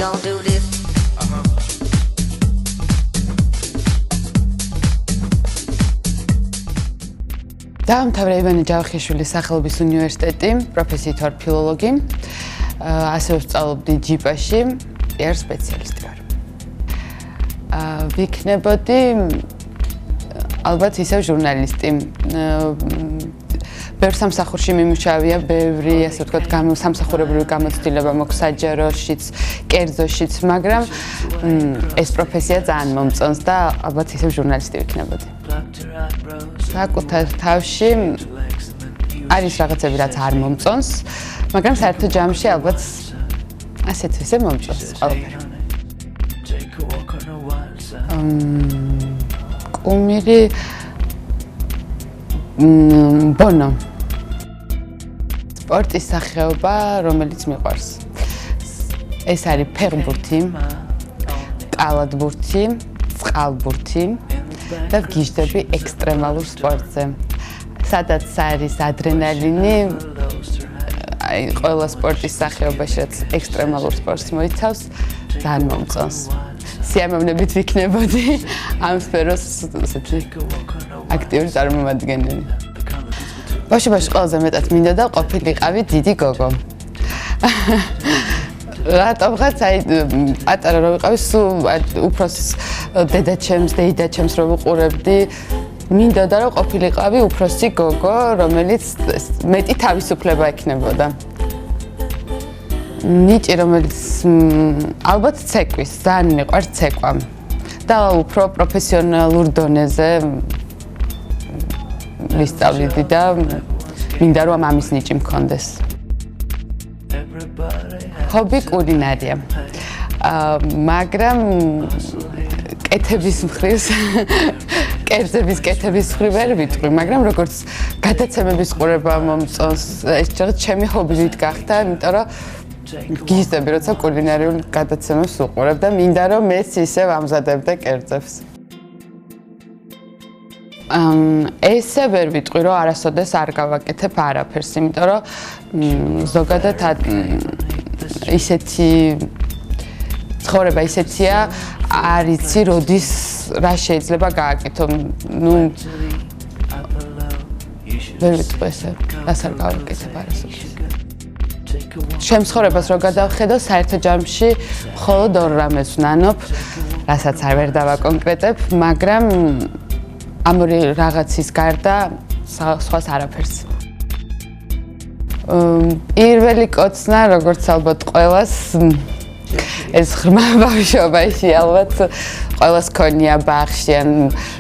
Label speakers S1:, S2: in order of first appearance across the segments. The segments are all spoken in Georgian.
S1: gon' do this.
S2: დაამთავრა ივანე ჯავახიშვილის სახელობის უნივერსიტეტი, პროფესიით ვარ ფილოლოგი. ასევე ვსწავლობდი ჯიპაში, PR სპეციალისტი ვარ. ვიქნებოდი ალბათ ისევ ჟურნალისტი. ბევრ სამსახურში მიმუშავია, ბევრი, ასე ვთქვათ, სამსახურებრივი გამოცდილება მოქვს საჯაროშიც, კერძოშიც, მაგრამ ეს პროფესია ძალიან მომწონს და ალბათ ისევ ჟურნალისტი ვიქნებოდი. საკუთარ თავში არის რაღაცები, რაც არ მომწონს, მაგრამ საერთო ჯამში ალბათ ასეთ ისე მომწონს ყველაფერი. კუმირი ბონო. სპორტის სახეობა, რომელიც მიყვარს. ეს არის ფეხბურთი, კალათბურთი, წყალბურთი და ვგიჟდები ექსტრემალურ სპორტზე. სადაც არის ადრენალინი, აი ყველა სპორტის სახეობაში, რაც ექსტრემალურ სპორტს მოიცავს, ძალიან მომწონს. სიამოვნებით ვიქნებოდი ამ სფეროს ესეთი აქტიური წარმომადგენელი. ბავშვობაში ყველაზე მეტად მინდა და ყოფილიყავი დიდი გოგო. რატომღაც აი პატარა რო ვიყავი, სულ უფროს დედაჩემს, დეიდაჩემს რო ვუყურებდი, მინდოდა რომ ყოფილიყავი უფროსი გოგო, რომელიც მეტი თავისუფლება ექნებოდა. ნიჭი, რომელიც ალბათ ცეკვის, ძალიან მიყვარს ცეკვა და უფრო პროფესიონალურ დონეზე ვისწავლიდი და მინდა რომ ამის ნიჭი მქონდეს. ჰობი კულინარია. მაგრამ კეთების მხრივ კერძების კეთების მხრივ ვერ ვიტყვი, მაგრამ როგორც გადაცემების ყურება მომწონს, ეს რაღაც ჩემი ჰობივით გახდა, იმიტომ რომ გიზდები, როცა კულინარიულ გადაცემებს უყურებ და მინდა რომ მეც ისევ ამზადებდე კერძებს. ესე ვერ ვიტყვი, რომ არასოდეს არ გავაკეთებ არაფერს, იმიტომ რომ ზოგადად ისეთი ცხოვრება ისეთია, არ იცი, როდის რა შეიძლება გააკეთო. ნუ ვერ ვიტყვი ესე, რას არ გავაკეთებ არასოდეს. ჩემს ცხოვრებას რო გადავხედო, საერთო ჯამში მხოლოდ ორ რამეს ვნანობ, რასაც არ ვერ დავაკონკრეტებ, მაგრამ ამ ორი რაღაცის გარდა სხვას არაფერს. პირველი კოცნა, როგორც ალბათ ყველას, ეს ღრმა ბავშვობაში ალბათ ყველას ქონია ბაღში ან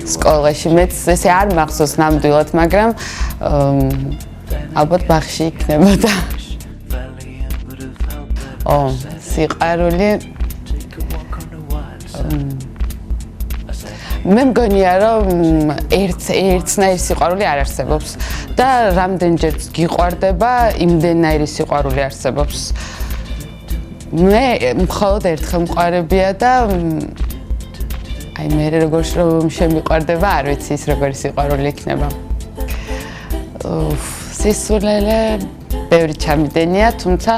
S2: სკოლაში. მეც ესე არ მახსოვს ნამდვილად, მაგრამ ალბათ ბაღში იქნებოდა. სიყვარული მე მგონია რომ ერთნაირი სიყვარული არ არსებობს და რამდენჯერ გიყვარდება, იმდენნაირი სიყვარული არსებობს. მე მხოლოდ ერთხელ მყარებია და აი მე როგორც რომ შემიყვარდება, არ ვიცი ის როგორი სიყვარული იქნება. სისულელე ბევრი ჩამიდენია, თუმცა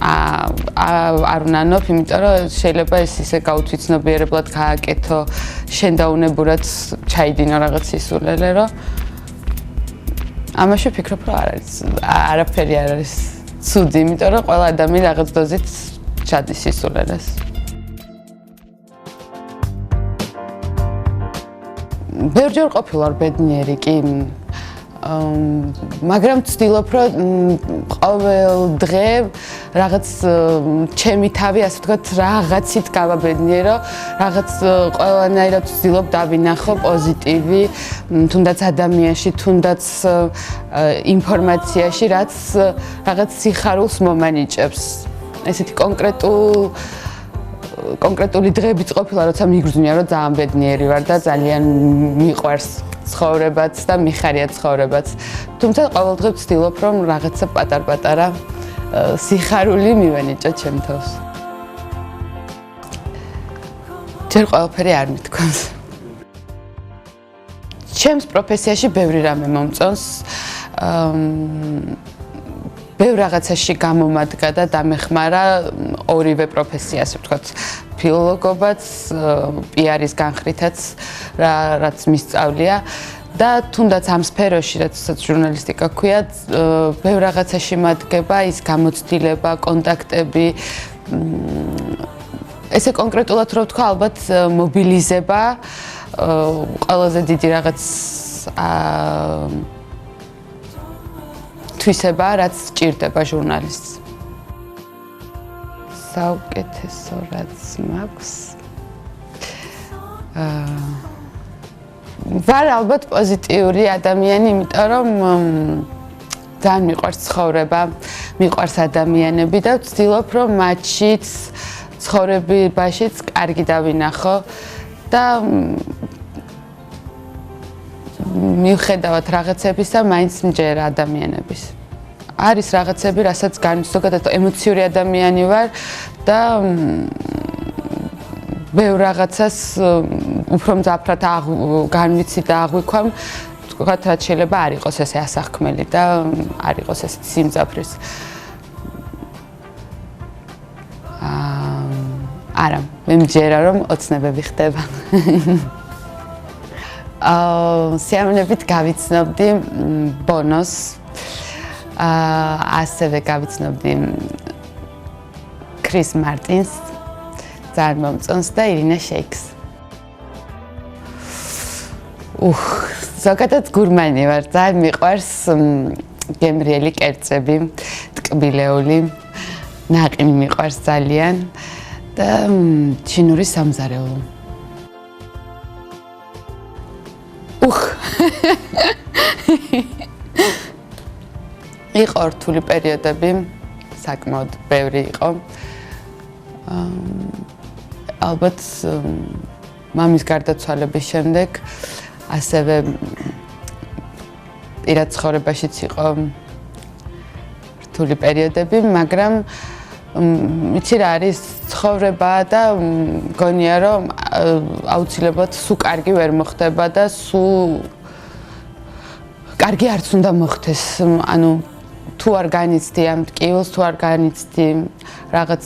S2: არ ვნანობ, იმიტომ რომ შეიძლება ეს ისე გაუთვითცნობიერებლად გააკეთო, შენდაუნებურად ჩაიდინო რაღაც სისულელე, რომ ამაში ვფიქრობ, რომ არაფერი არ არის ცუდი, იმიტომ რომ ყველა ადამიანი რაღაც დოზით ჩადის სისულელეს. ბევრჯერ ყოფილვარ ბედნიერი კი, მაგრამ ვცდილობ, რომ ყოველ დღე რაღაც ჩემი თავი, ასე ვთქვათ, რაღაცით გავაბედნიერო, რაღაც ყველანაირად ვცდილობ დავინახო პოზიტივი, თუნდაც ადამიანში, თუნდაც ინფორმაციაში, რაც რაღაც სიხარულს მომანიჭებს. ესეთი კონკრეტული დღებიც ყოფილა, როცა მიგრძნია, რომ ძალიან ბედნიერი ვარ და ძალიან მიყვარს ცხოვრებაც და მიხარია ცხოვრებაც. თუმცა ყოველ დღე ვცდილობ, რომ რაღაცა პატარ-პატარა სიხარული მივენიჭო ჩემ თავს. ჯერ ყველაფერი არ მithქვამს. ჩემს პროფესიაში ბევრი რამე მომწონს. ბევრ რაღაცაში გამომადგა და დამეხმარა ორივე პროფესია, ასე ვთქვათ, ფილოლოგობაც, პიარის განხრითაც, რაც მისწავლია და თუნდაც ამ სფეროში, რაც ჟურნალისტიკა ქვია, ბევრ რაღაცაში მადგება ის გამოცდილება, კონტაქტები, ესე კონკრეტულად რო ვთქვა, ალბათ მობილიზება ყველაზე დიდი რაღაც თვისება, რაც სჭირდება ჟურნალისტს. საუკეთესო რაც მაქვს. ვარ ალბათ პოზიტიური ადამიანი, იმიტომ რომ ძალიან მიყვარს ცხოვრება, მიყვარს ადამიანები და ვცდილობ რომ მათშიც ცხოვრებაშიც კარგი დავინახო და მიუხედავად რაღაცებისა, მაინც მჯერა ადამიანების. არის რაღაცები, რასაც ზოგადად ემოციური ადამიანი ვარ და ბევრ რაღაცას უფრო მძაფრად განვიცი და აღვიქვამ, თქვათ, რაც შეიძლება არ იყოს ესე ასახქმელი და არ იყოს ესე სიმძაფრის. არა, მე მჯერა რომ ოცნებები ხდება. სიამოვნებით გავიცნობდი ბონოს, ასევე გავიცნობდი ქრის მარტინს, ძალიან მომწონს და ირინა შეიქს. ზოგადად გურმანი ვარ, ძალიან მიყვარს გემრიელი კერძები, ტკბილეული, ნაყინი მიყვარს ძალიან და ჩინური სამზარეულო. იყო რთული პერიოდები, საკმაოდ ბევრი იყო. ალბათ მამის გარდაცვალების შემდეგ ასევე პირად ცხოვრებაშიც იყო რთული პერიოდები, მაგრამ იცი რა არის ცხოვრება და მგონია რომ აუცილებლად სულ კარგი ვერ მოხდება და სულ კარგი არც უნდა მოხდეს. ანუ თუ არ განიცდი ამ ტკივილს, თუ არ განიცდი რაღაც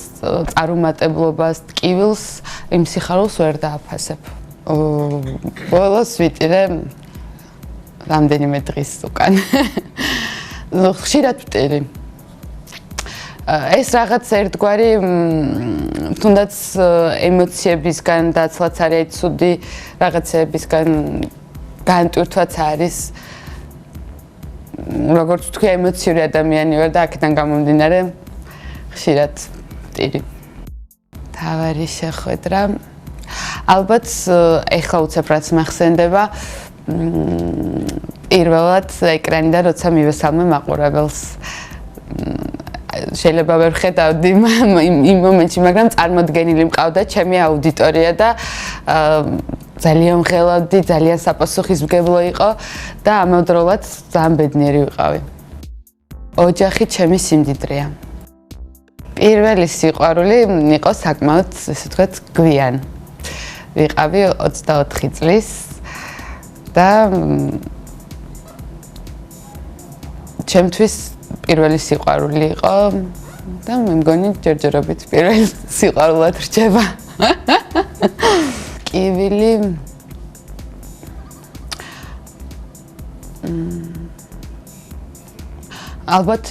S2: წარუმატებლობას, ტკივილს, იმ სიხარულს ვერ დააფასებ. ბოლოს ვიტირე რამდენიმე დღის უკან. ხშირად ვტირი. ეს რაღაც ერთგვარი თუნდაც ემოციებისგან დაცლაც არის ცუდი რაღაცებისგან განტვირთვაც არის. როგორც თქვი, ემოციური ადამიანი ვარ და აქედან გამომდინარე ხშირად ვტირი. თავარი შეხვედრა. ალბათ ეხლა უცებ რაც მახსენდება, პირველად ეკრანიდან როცა მივესალმე მაყურებელს. შეიძლება ვერ ხედავდი იმ მომენტში, მაგრამ წარმოდგენილი მყავდა ჩემი აუდიტორია და ძალიან ღელავდი, ძალიან საპასუხისმგებლო იყო და ამავდროულად ძალიან ბედნიერი ვიყავი. ოჯახი ჩემი სიმდიდრეა. პირველი სიყვარული იყო საკმაოდ, ესე ვთქვათ, გვიან. ვიყავი 24 წლის და ჩემთვის პირველი სიყვარული იყო და მე მგონი ჯერჯერობით პირველი სიყვარულად რჩება. კივილი ალბათ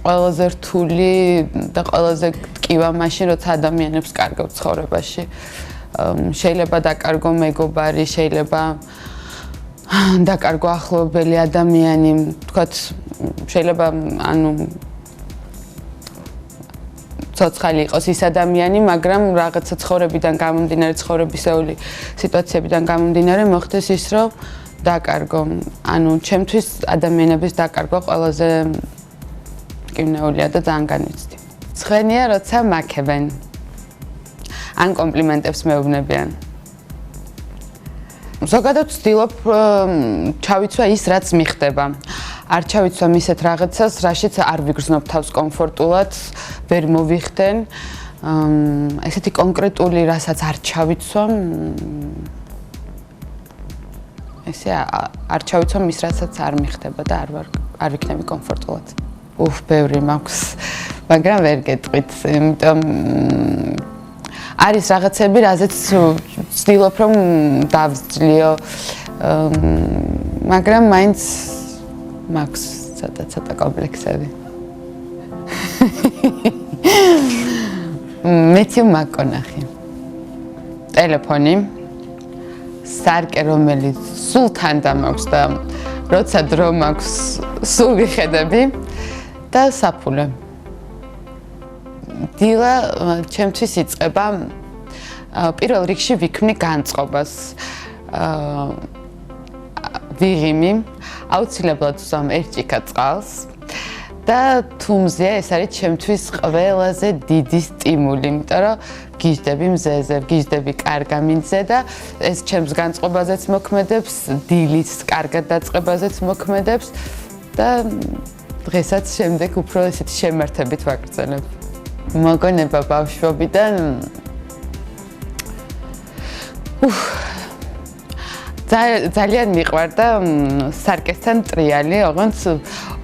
S2: ყველაზე რთული და ყველაზე ტკივა მაშინ, როცა ადამიანებს კარგავ ცხოვრებაში. შეიძლება დაკარგო მეგობარი, შეიძლება დაკარგო ახლობელი ადამიანი, თქვათ, შეიძლება ანუ ცოცხალი იყოს ის ადამიანი, მაგრამ რაღაცა ცხოვრებიდან გამომდინარე, ცხოვრებისეული სიტუაციებიდან გამომდინარე მოხდეს ის, რომ დაკარგო. ანუ ჩემთვის ადამიანების დაკარგვა ყველაზე მტკივნეულია და ძალიან განვიცდი. ცხენია, როცა მაქებენ. ან კომპლიმენტებს მეუბნებიან. ზოგადად ვცდილობ ჩავიცვა ის, რაც მიხდება. არ ჩავიცვა ისეთ რაღაცას, რაშიც არ ვიგრძნობ თავს კომფორტულად, ვერ მოვიხდენ. ესეთი კონკრეტული, რასაც არ ჩავიცვამ, ესე არ ჩავიცვამ ის, რასაც არ მიხდება და არ ვიქნები კომფორტულად. ბევრი მაქვს. მაგრამ ვერ გეტყვით, იმიტომ არის რაღაცები, რაზეც ვცდილობ რომ დავძლიო, მაგრამ მაინც მაქვს ცოტა კომპლექსები. მეც მაკონახი. ტელეფონი, სარკე რომელიც სულ თანდათან მაქვს და როცა დრო მაქვს სულ ვიხედები და საფულე. დილა ჩემთვის იწყება პირველ რიგში ვიქმნი განწყობას. ვიღიმი, აუცილებლად ვსვამ 1 ჭიქა წყალს და თუმზია ეს არის ჩემთვის ყველაზე დიდი სტიმული, იმიტომ რომ გიждები მზეზე, გიждები კარგ ამინდზე და ეს ჩემს განწყობაზეც მოქმედებს, დილის კარგად დაწყებაზეც მოქმედებს და დღესაც შემდეგ უფრო ესეთი შემართებით ვაგრძელებ. მოგონება ბავშვობიდან ძალიან მიყვარდა სარკესთან ტრიალი, ოღონდ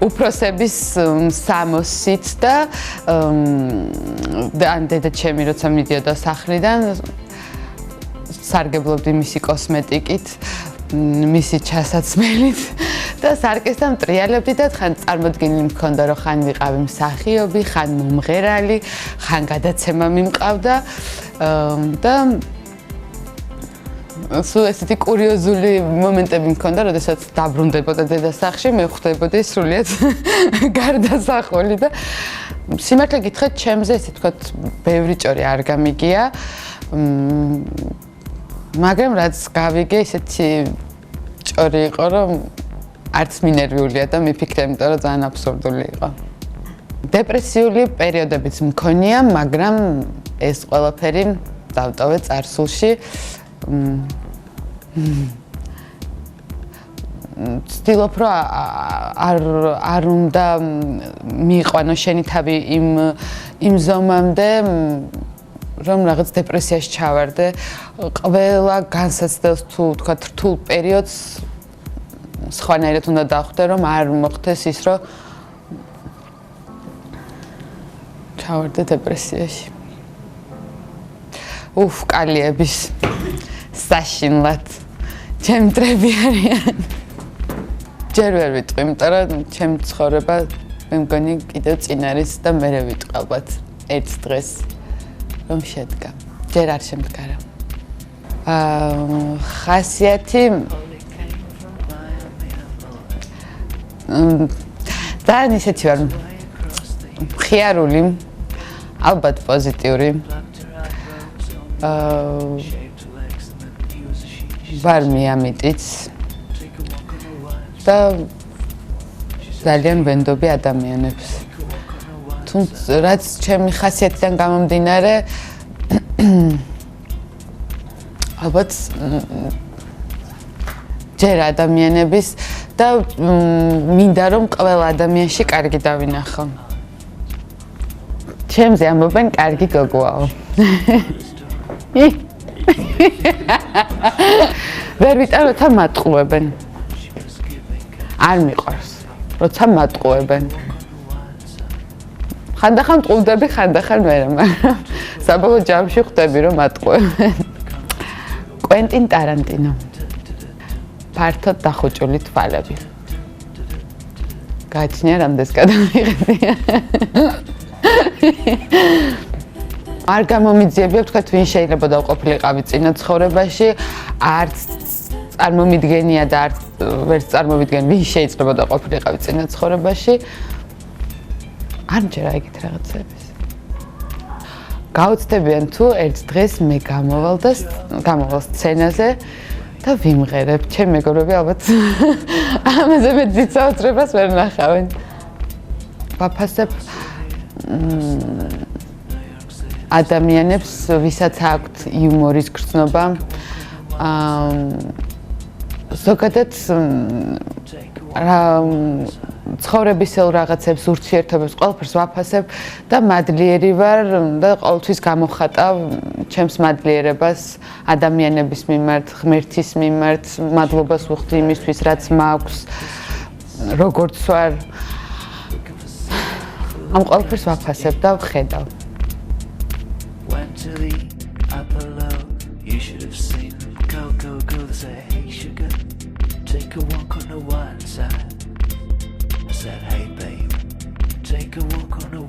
S2: უფროსების სამოსით და დედა ჩემი როცა მიდიოდა სახლიდან სარგებლობდი მისი კოსმეტიკით, მისი ჩასაცმელით და სარკესთან ტრიალებდი და ხან წარმოდგენილი მქონდა რომ ხან ვიყავი მსახიობი, ხან მომღერალი, ხან გადაცემა მიმყავდა და სულ ესეთი კურიოზული მომენტები მქონდა, როდესაც დაბრუნდებოდა დედა სახლში, მე ხვდებოდი სრულიად გარდასახული და სიმართლე გითხრათ, ჩემზე ესე თქვათ, ბევრი ჭორი არ გამიგია, მაგრამ რაც გავიგე, ესეთი ჭორი იყო, რომ არც მინერვიულია და მიფიქრე, იმიტომ რომ ძალიან აბსურდული იყო. დეპრესიული პერიოდებიც მქონია, მაგრამ ეს ყველაფერი დავტოვე წარსულში. ვცდილობ რომ არ უნდა მიიყვანო შენი თავი იმ ზომამდე, რომ რაღაც დეპრესიაში ჩავარდე. ყველა განსაცდელს თუ თქვა რთულ პერიოდს სხვანაირად უნდა დავხვდე, რომ არ მოხდეს ის, რომ ჩავარდე დეპრესიაში. კალიების საშინლად ჩემ დრები არიან. ჯერ ვერ ვიტყვი, იმიტომ რომ ჩემ ცხოვრება მე მგონი კიდევ წინ არის და მე ვიტყვი ალბათ ერთ დღეს რომ შედგა. ჯერ არ შემდგარა. ხასიათი ძალიან ისეთი ვარ მხიარული, ალბათ პოზიტიური. ვარ მიამიტიც და ძალიან ვენდობი ადამიანებს. თუმცა რაც ჩემი ხასიათიდან გამომდინარე, ალბათ ჯერ ადამიანების და მინდა რომ ყველა ადამიანში კარგი დავინახო. ჩემზე ამბობენ კარგი გოგოაო. ვერ ვიტან როცა მატყუებენ. არ მიყვარს როცა მატყუებენ. ხანდახან მტყუვდები, ხანდახან მერე, მაგრამ საბოლოო ჯამში ხვდები რომ მატყუებენ. კვენტინ ტარანტინო. ფართოდ დახუჭული თვალები. გაჩნია რამდენს გადამიღებია. არ გამომიძიებია ვთქვათ, ვინ შეიძლება დავყოფილიყავი წინა ცხოვრებაში, არც წარმომიდგენია და არც ვერც წარმოვიდგენ, ვინ შეიძლება დავყოფილიყავი წინა ცხოვრებაში. არ მჯერა ეგეთ რაღაცების. გაუცდებიან თუ ერთ დღეს მე გამოვალ სცენაზე და ვიმღერებ. ჩემი მეგობრები ალბათ ამაზე მე ძიცაოწრებას ვერ ნახავენ. ვაფასებ ადამიანებს, ვისაც აქვთ იუმორის გრძნობა, ზოგადად ცხოვრებისეულ რაღაცებს, ურთიერთობებს, ყველაფერს ვაფასებ და მადლიერი ვარ და ყოველთვის გამოხატავ ჩემს მადლიერებას ადამიანების მიმართ, ღმერთის მიმართ, მადლობას ვუხდი იმისთვის, რაც მაქვს, როგორც ვარ. ამ ყველაფერს ვაფასებ და ვხედავ.
S1: Went to the upper low, you should have seen them go, they say, hey sugar, take a walk on the one side. I said, hey babe, take a walk on the